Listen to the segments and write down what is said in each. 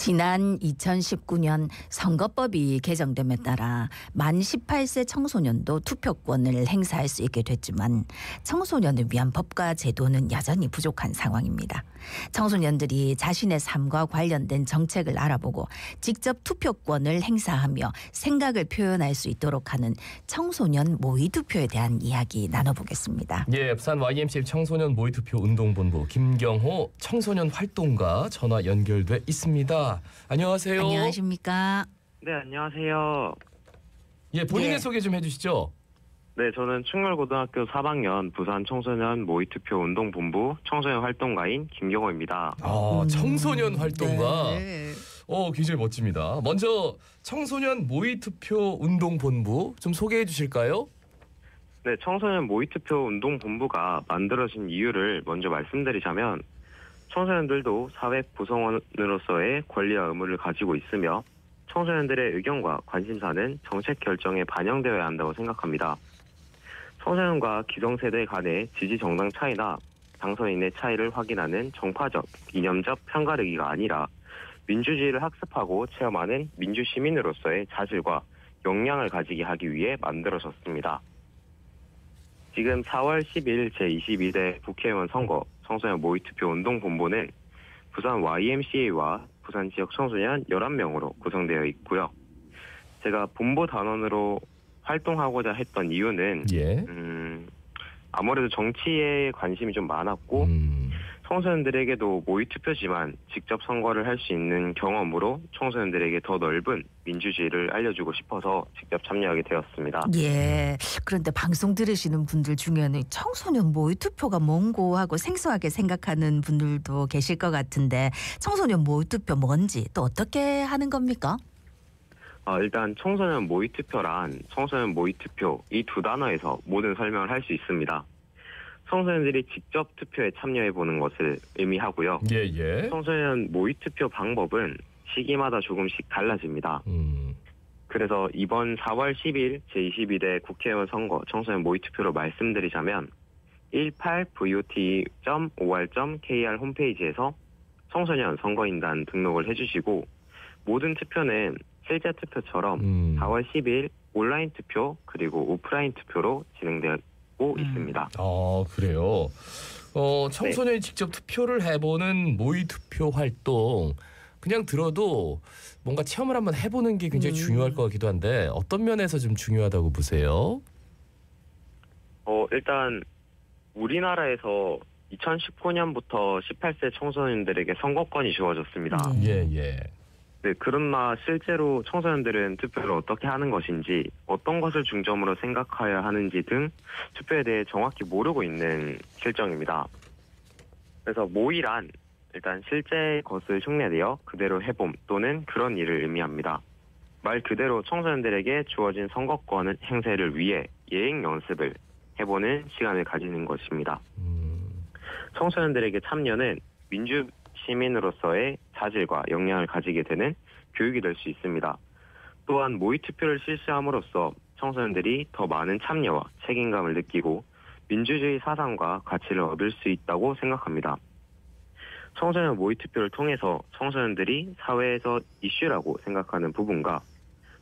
지난 2019년 선거법이 개정됨에 따라 만 18세 청소년도 투표권을 행사할 수 있게 됐지만 청소년을 위한 법과 제도는 여전히 부족한 상황입니다. 청소년들이 자신의 삶과 관련된 정책을 알아보고 직접 투표권을 행사하며 생각을 표현할 수 있도록 하는 청소년 모의투표에 대한 이야기 나눠보겠습니다. 예, 부산 YMCA 청소년 모의투표 운동본부 김경호 청소년 활동가 전화 연결돼 있습니다. 안녕하세요. 안녕하십니까? 네, 안녕하세요. 예, 본인의 예. 소개 좀 해주시죠. 네, 저는 충렬고등학교 3학년 부산 청소년 모의투표 운동본부 청소년 활동가인 김경호입니다. 청소년 활동가. 네. 굉장히 멋집니다. 먼저 청소년 모의투표 운동본부 좀 소개해 주실까요? 네, 청소년 모의투표 운동본부가 만들어진 이유를 먼저 말씀드리자면 청소년들도 사회 구성원으로서의 권리와 의무를 가지고 있으며 청소년들의 의견과 관심사는 정책 결정에 반영되어야 한다고 생각합니다. 청소년과 기성세대 간의 지지 정당 차이나 당선인의 차이를 확인하는 정파적, 이념적 편가르기가 아니라 민주주의를 학습하고 체험하는 민주시민으로서의 자질과 역량을 가지게 하기 위해 만들어졌습니다. 지금 4월 10일 제22대 국회의원 선거 청소년 모의투표 운동본부는 부산 YMCA와 부산 지역 청소년 11명으로 구성되어 있고요. 제가 본부 단원으로 활동하고자 했던 이유는 아무래도 정치에 관심이 좀 많았고 청소년들에게도 모의투표지만 직접 선거를 할 수 있는 경험으로 청소년들에게 더 넓은 민주주의를 알려주고 싶어서 직접 참여하게 되었습니다. 예. 그런데 방송 들으시는 분들 중에는 청소년 모의투표가 뭔고 하고 생소하게 생각하는 분들도 계실 것 같은데 청소년 모의투표 뭔지 또 어떻게 하는 겁니까? 일단 청소년 모의투표란 청소년 모의투표 이 두 단어에서 모든 설명을 할 수 있습니다. 청소년들이 직접 투표에 참여해보는 것을 의미하고요. 예. 청소년 모의투표 방법은 시기마다 조금씩 달라집니다. 그래서 이번 4월 10일 제22대 국회의원 선거 청소년 모의투표로 말씀드리자면 18vot.or.kr 홈페이지에서 청소년 선거인단 등록을 해주시고 모든 투표는 실제 투표처럼 4월 10일 온라인 투표 그리고 오프라인 투표로 진행되고 있습니다. 그래요. 청소년이 직접 투표를 해보는 모의투표 활동 그냥 들어도 뭔가 체험을 한번 해보는 게 굉장히 중요할 것 같기도 한데 어떤 면에서 좀 중요하다고 보세요? 일단 우리나라에서 2019년부터 18세 청소년들에게 선거권이 주어졌습니다. 예. 네, 그러나 실제로 청소년들은 투표를 어떻게 하는 것인지 어떤 것을 중점으로 생각해야 하는지 등 투표에 대해 정확히 모르고 있는 실정입니다. 그래서 모의란 일단 실제 것을 흉내내어 그대로 해봄 또는 그런 일을 의미합니다. 말 그대로 청소년들에게 주어진 선거권 행사를 위해 예행 연습을 해보는 시간을 가지는 것입니다. 청소년들에게 참여는 민주 시민으로서의 자질과 역량을 가지게 되는 교육이 될 수 있습니다. 또한 모의투표를 실시함으로써 청소년들이 더 많은 참여와 책임감을 느끼고 민주주의 사상과 가치를 얻을 수 있다고 생각합니다. 청소년 모의투표를 통해서 청소년들이 사회에서 이슈라고 생각하는 부분과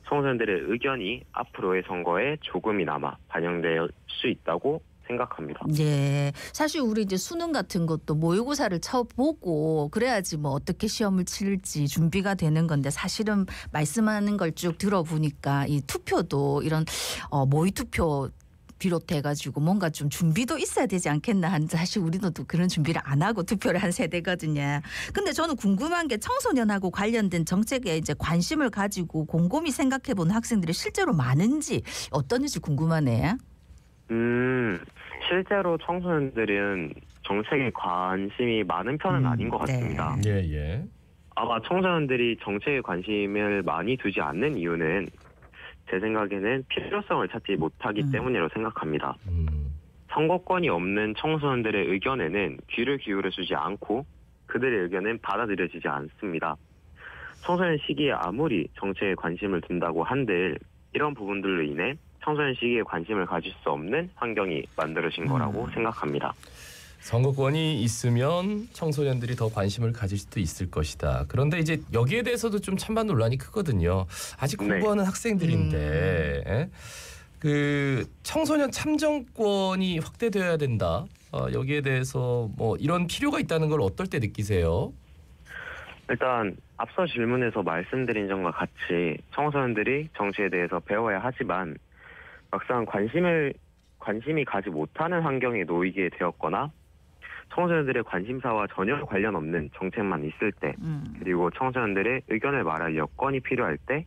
청소년들의 의견이 앞으로의 선거에 조금이나마 반영될 수 있다고 생각합니다. 예. 사실 우리 이제 수능 같은 것도 모의고사를 쳐보고 그래야지 뭐 어떻게 시험을 치를지 준비가 되는 건데 사실은 말씀하는 걸 쭉 들어보니까 이 투표도 이런 모의투표 비롯해가지고 뭔가 좀 준비도 있어야 되지 않겠나 하는데 사실 우리도 또 그런 준비를 안 하고 투표를 한 세대거든요. 근데 저는 궁금한 게 청소년하고 관련된 정책에 이제 관심을 가지고 곰곰이 생각해보는 학생들이 실제로 많은지 어떤지 궁금하네요. 실제로 청소년들은 정책에 관심이 많은 편은 아닌 것 같습니다. 예. 아마 청소년들이 정책에 관심을 많이 두지 않는 이유는 제 생각에는 필요성을 찾지 못하기 때문이라고 생각합니다. 선거권이 없는 청소년들의 의견에는 귀를 기울여주지 않고 그들의 의견은 받아들여지지 않습니다. 청소년 시기에 아무리 정책에 관심을 둔다고 한들 이런 부분들로 인해 청소년 시기에 관심을 가질 수 없는 환경이 만들어진 거라고 생각합니다. 선거권이 있으면 청소년들이 더 관심을 가질 수도 있을 것이다. 그런데 이제 여기에 대해서도 좀 찬반 논란이 크거든요. 아직 공부하는 학생들인데 그 청소년 참정권이 확대되어야 된다. 여기에 대해서 뭐 이런 필요가 있다는 걸 어떨 때 느끼세요? 일단 앞서 질문에서 말씀드린 점과 같이 청소년들이 정치에 대해서 배워야 하지만 막상 관심이 가지 못하는 환경에 놓이게 되었거나 청소년들의 관심사와 전혀 관련 없는 정책만 있을 때 그리고 청소년들의 의견을 말할 여건이 필요할 때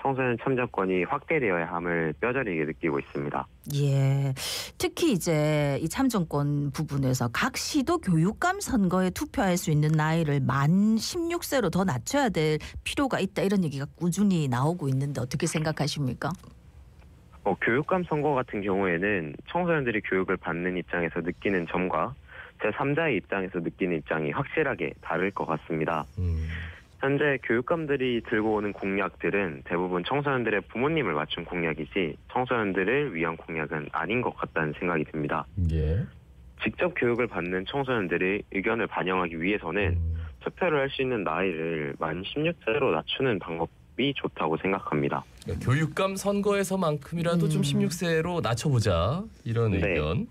청소년 참정권이 확대되어야 함을 뼈저리게 느끼고 있습니다. 예. 특히 이제 이 참정권 부분에서 각 시도 교육감 선거에 투표할 수 있는 나이를 만 16세로 더 낮춰야 될 필요가 있다. 이런 얘기가 꾸준히 나오고 있는데 어떻게 생각하십니까? 교육감 선거 같은 경우에는 청소년들이 교육을 받는 입장에서 느끼는 점과 제3자의 입장에서 느끼는 입장이 확실하게 다를 것 같습니다. 현재 교육감들이 들고 오는 공약들은 대부분 청소년들의 부모님을 맞춘 공약이지 청소년들을 위한 공약은 아닌 것 같다는 생각이 듭니다. 예. 직접 교육을 받는 청소년들의 의견을 반영하기 위해서는 투표를 할 수 있는 나이를 만 16세로 낮추는 방법이 좋다고 생각합니다. 교육감 선거에서만큼이라도 좀 16세로 낮춰보자 이런 의견.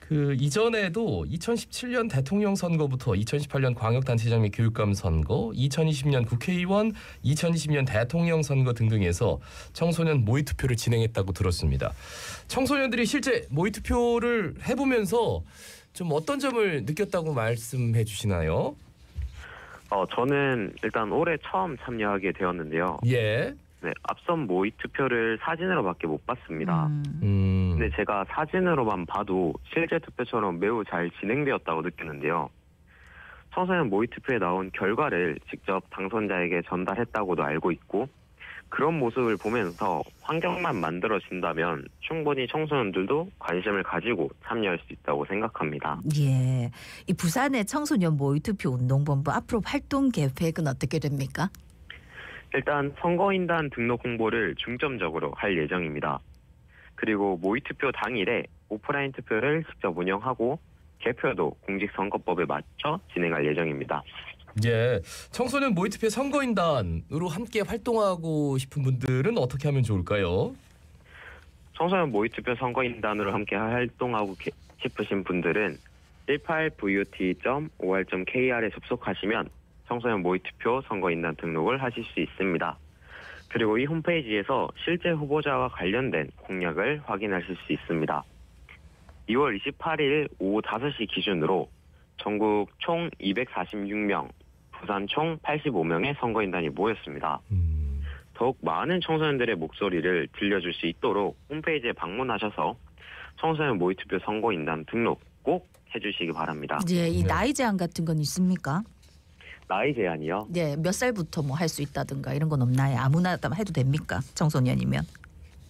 그 이전에도 2017년 대통령 선거부터 2018년 광역단체장 및 교육감 선거, 2020년 국회의원, 2020년 대통령 선거 등등에서 청소년 모의투표를 진행했다고 들었습니다. 청소년들이 실제 모의투표를 해보면서 좀 어떤 점을 느꼈다고 말씀해 주시나요? 저는 일단 올해 처음 참여하게 되었는데요. 예. 네, 앞선 모의 투표를 사진으로밖에 못 봤습니다. 근데 제가 사진으로만 봐도 실제 투표처럼 매우 잘 진행되었다고 느꼈는데요. 청소년 모의 투표에 나온 결과를 직접 당선자에게 전달했다고도 알고 있고 그런 모습을 보면서 환경만 만들어진다면 충분히 청소년들도 관심을 가지고 참여할 수 있다고 생각합니다. 예, 이 부산의 청소년 모의투표 운동본부 앞으로 활동 계획은 어떻게 됩니까? 일단 선거인단 등록 홍보를 중점적으로 할 예정입니다. 그리고 모의투표 당일에 오프라인 투표를 직접 운영하고 개표도 공직선거법에 맞춰 진행할 예정입니다. 예, 청소년 모의투표 선거인단으로 함께 활동하고 싶은 분들은 어떻게 하면 좋을까요? 청소년 모의투표 선거인단으로 함께 활동하고 싶으신 분들은 18vot.or.kr에 접속하시면 청소년 모의투표 선거인단 등록을 하실 수 있습니다. 그리고 이 홈페이지에서 실제 후보자와 관련된 공약을 확인하실 수 있습니다. 2월 28일 오후 5시 기준으로 전국 총 246명, 부산 총 85명의 선거인단이 모였습니다. 더욱 많은 청소년들의 목소리를 들려줄 수 있도록 홈페이지에 방문하셔서 청소년 모의투표 선거인단 등록 꼭 해주시기 바랍니다. 예, 이 나이 제한 같은 건 있습니까? 나이 제한이요? 네, 몇 살부터 뭐 할 수 있다든가 이런 건 없나요? 아무나 해도 됩니까? 청소년이면?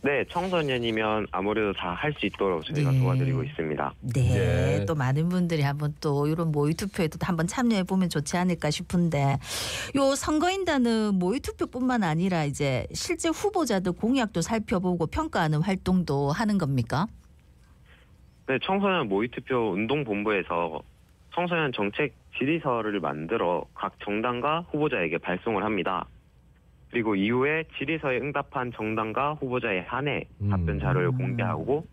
네, 청소년이면 아무래도 다 할 수 있도록 저희가 도와드리고 있습니다. 네, 또 많은 분들이 한번 또 이런 모의투표에도 한번 참여해 보면 좋지 않을까 싶은데, 요 선거인단은 모의투표뿐만 아니라 이제 실제 후보자들 공약도 살펴보고 평가하는 활동도 하는 겁니까? 네, 청소년 모의투표 운동본부에서 청소년 정책 질의서를 만들어 각 정당과 후보자에게 발송을 합니다. 그리고 이후에 질의서에 응답한 정당과 후보자에 한해 답변 자료를 공개하고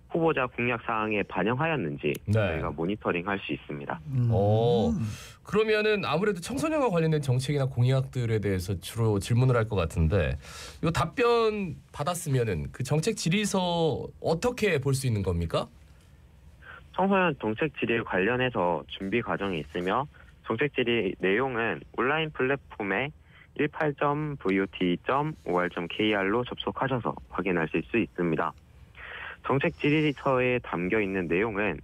후보자 공약 사항에 반영하였는지 저희가 모니터링할 수 있습니다. 그러면은 아무래도 청소년과 관련된 정책이나 공약들에 대해서 주로 질문을 할 것 같은데, 요 답변 받았으면은 그 정책 질의서 어떻게 볼 수 있는 겁니까? 청소년 정책 질의 관련해서 준비 과정이 있으며 정책 질의 내용은 온라인 플랫폼에 18.vot.or.kr로 접속하셔서 확인하실 수 있습니다. 정책 질의서에 담겨 있는 내용은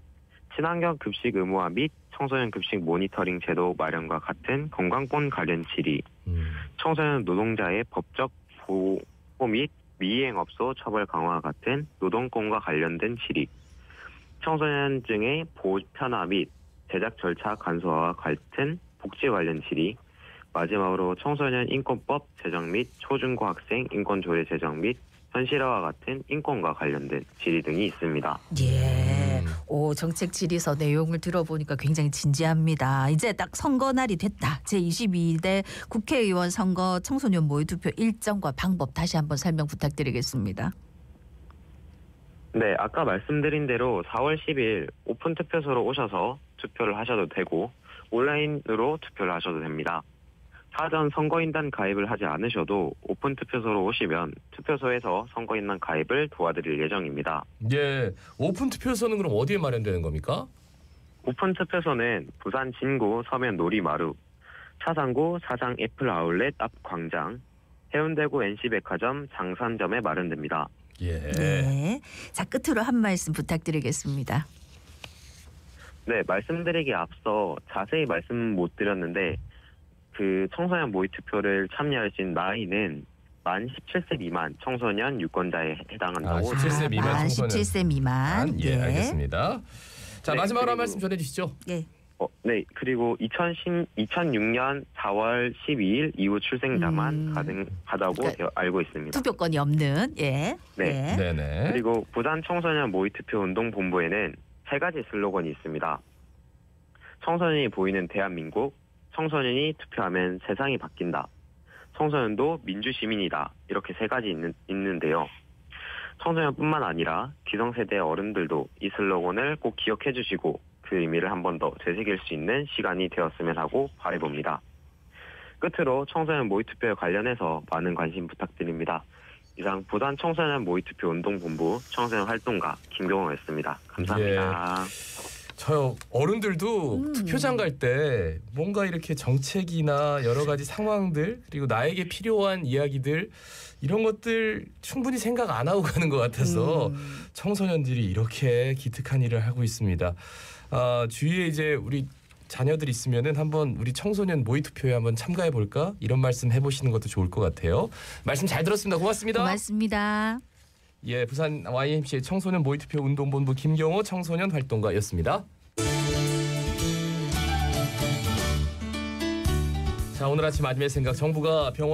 친환경 급식 의무화 및 청소년 급식 모니터링 제도 마련과 같은 건강권 관련 질의, 청소년 노동자의 법적 보호 및 미이행업소 처벌 강화 같은 노동권과 관련된 질의, 청소년증의 보편화 및 제작 절차 간소화와 같은 복지 관련 질의, 마지막으로 청소년 인권법 제정 및 초중고 학생 인권 조례 제정 및 현실화와 같은 인권과 관련된 질의 등이 있습니다. 예, 오, 정책 질의서 내용을 들어보니까 굉장히 진지합니다. 이제 딱 선거 날이 됐다. 제22대 국회의원 선거 청소년 모의 투표 일정과 방법 다시 한번 설명 부탁드리겠습니다. 네, 아까 말씀드린 대로 4월 10일 오픈 투표소로 오셔서 투표를 하셔도 되고 온라인으로 투표를 하셔도 됩니다. 사전 선거인단 가입을 하지 않으셔도 오픈 투표소로 오시면 투표소에서 선거인단 가입을 도와드릴 예정입니다. 예, 오픈 투표소는 그럼 어디에 마련되는 겁니까? 오픈 투표소는 부산 진구 서면 놀이마루, 차상구 사장 애플 아울렛 앞 광장, 해운대구 NC백화점 장산점에 마련됩니다. 예. 네. 자, 끝으로 한 말씀 부탁드리겠습니다. 네, 말씀드리기 앞서 자세히 말씀 못 드렸는데 그 청소년 모의 투표를 참여할 수 있는 나이는 만 17세 미만 청소년 유권자에 해당한다고. 17세 미만 만 청소년. 17세 미만. 예, 알겠습니다. 자, 네, 마지막으로 한 그리고- 말씀 전해주시죠. 예. 네, 그리고 2006년 4월 12일 이후 출생자만 가능하다고 그러니까 알고 있습니다. 투표권이 없는. 예. 네. 예. 네네. 그리고 부산 청소년 모의투표 운동본부에는 3가지 슬로건이 있습니다. 청소년이 보이는 대한민국, 청소년이 투표하면 세상이 바뀐다, 청소년도 민주시민이다, 이렇게 3가지 있는데요. 청소년뿐만 아니라 기성세대 어른들도 이 슬로건을 꼭 기억해 주시고 그 의미를 한 번 더 되새길 수 있는 시간이 되었으면 하고 바라봅니다. 끝으로 청소년 모의투표에 관련해서 많은 관심 부탁드립니다. 이상 부산 청소년 모의투표 운동본부 청소년 활동가 김경호였습니다. 감사합니다. 저 어른들도 투표장 갈 때 뭔가 이렇게 정책이나 여러 가지 상황들 그리고 나에게 필요한 이야기들 이런 것들 충분히 생각 안 하고 가는 것 같아서 청소년들이 이렇게 기특한 일을 하고 있습니다. 주위에 이제 우리 자녀들 있으면은 한번 우리 청소년 모의 투표에 한번 참가해 볼까 이런 말씀 해보시는 것도 좋을 것 같아요. 말씀 잘 들었습니다. 고맙습니다. 고맙습니다. 예, 부산 YMCA 청소년 모의투표 운동본부 김경호 청소년 활동가였습니다. 자, 오늘 아침 아침의 생각 정부가 병원